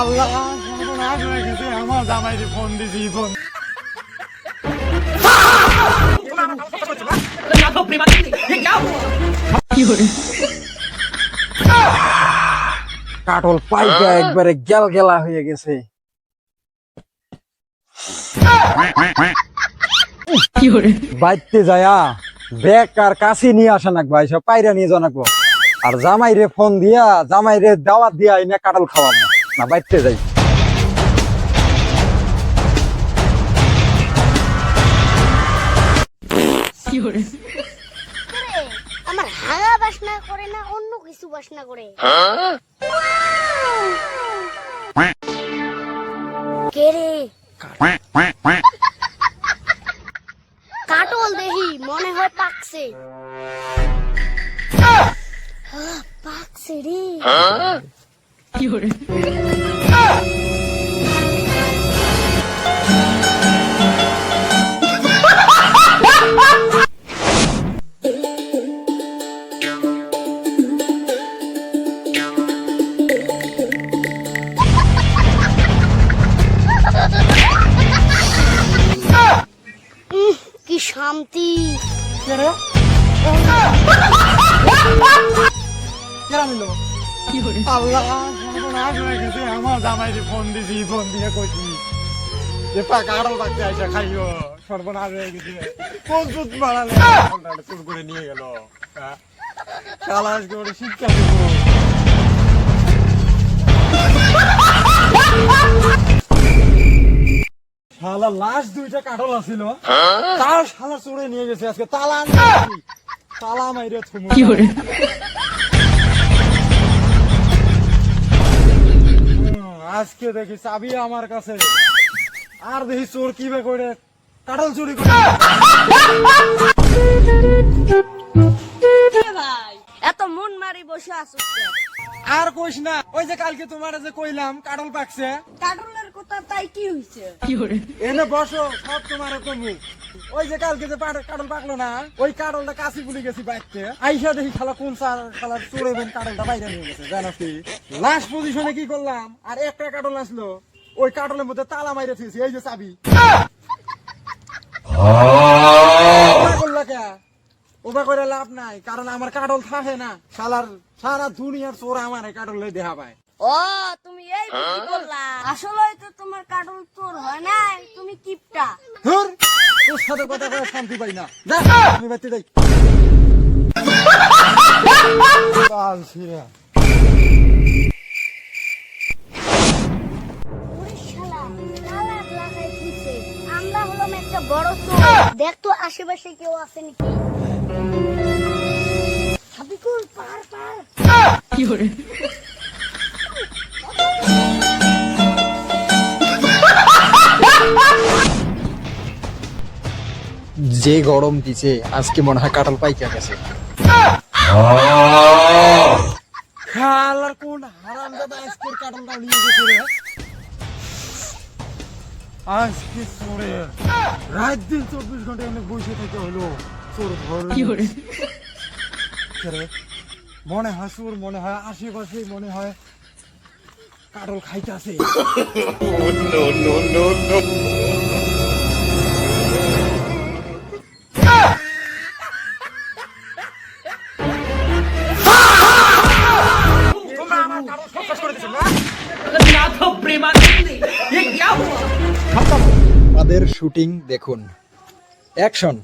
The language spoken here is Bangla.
আল্লাহ সর্বনাশ হয়ে গেছে, আমার জামাইরে ফোন দিছি ফোন। কাটল পাইকা একবারে গেল গেলা হয়ে গেছে। বাইতে যায়া ব্যাগ আর কাশি নিয়ে আসা নাকবো, এইসব পায়রা নিয়ে জানাকবো। আর জামাইরে ফোন দিয়া জামাইরে দাওয়াত দিয়া এনে কাটল খাওয়াবো না, বাইতে যাই। আমার হাগা বাসনা করে না অন্য কিছু বাসনা করে। কে রে? কাটল দেখি মনে হয় পাকছে। পাকছে রে। কি শান্তি। আল্লাহ সর্বনাশ হয়ে গেছে, আমার জামাইরে ফোন দিছি ফোন দিয়ে কইছি যে কাটল পাকতে আইসা খাইও। সর্বনাশ হয়ে গেছে, প্রচুর বাড়ালে চুর করে নিয়ে গেল। শালা আজকে ওরে শিক্ষা দেবো। শালা লাস্ট দুইটা কাটল আছিল, তার শালা চুরে নিয়ে গেছে আজকে। তালা তালা মাইরে থুমু। আজকে দেখি চাবি আমার কাছে, আর দেখি চোর কিভাবে করে কাটল চুরি করে। ভাই এত মন মারি বসে আছো? আর কইস না, ওই যে কালকে তোমার যে কইলাম কাটল পাকছে। কাটলের কথা তাই কি হইছে? এনে বসো, সব তোমার কমু। ওই যে কালকে যে কাটল পাকলো না, ওই কাটলটা কাশি পুলি গেছি বাইতে আইসা দেখি খালা কোন খালা চোর এবং কাটলটা বাইরে নিয়ে গেছে। জানো কি লাস্ট পজিশনে কি করলাম, আর একটা কাটল আসলো, ওই কাটলের মধ্যে তালা মাইরে থুয়েছি, এই যে চাবি। ওবা করে লাভ নাই, কারণ আমার কাটল থাকে না। শালার সারা দুনিয়ার চোর আমার কাটলে দেখা পায়। ও তুমি এই বুদ্ধি করলা? আসলে তো তোমার কাটল চোর হয় নাই, তুমি কিপটা। ধুর, তোর সাথে কথা কয়ে শান্তি পাই না। যা আমি বাইতে যাই। বাল ছিঁড়া। ওরে শালা, কালার লাগাই দিছে। আমরা হলাম একটা বড় চোর। দেখ তো আশেপাশে কেউ আছে নাকি। হাবিকুল পার পার। যে গরম দিছে আজকে মনে হয় কাটল পাইকা গেছে। খালার কোন হারামজাদা আজকে কাটলটা নিয়ে গেছে রে। আজকে চোরে রাত দিন 24 ঘন্টা এমনি বসে থেকে হলো, চোর ধরে। মনে হয় চোর, মনে হয় আশেপাশে মনে হয় কাটল খাইতেছে। আমাদের শুটিং দেখুন, অ্যাকশন।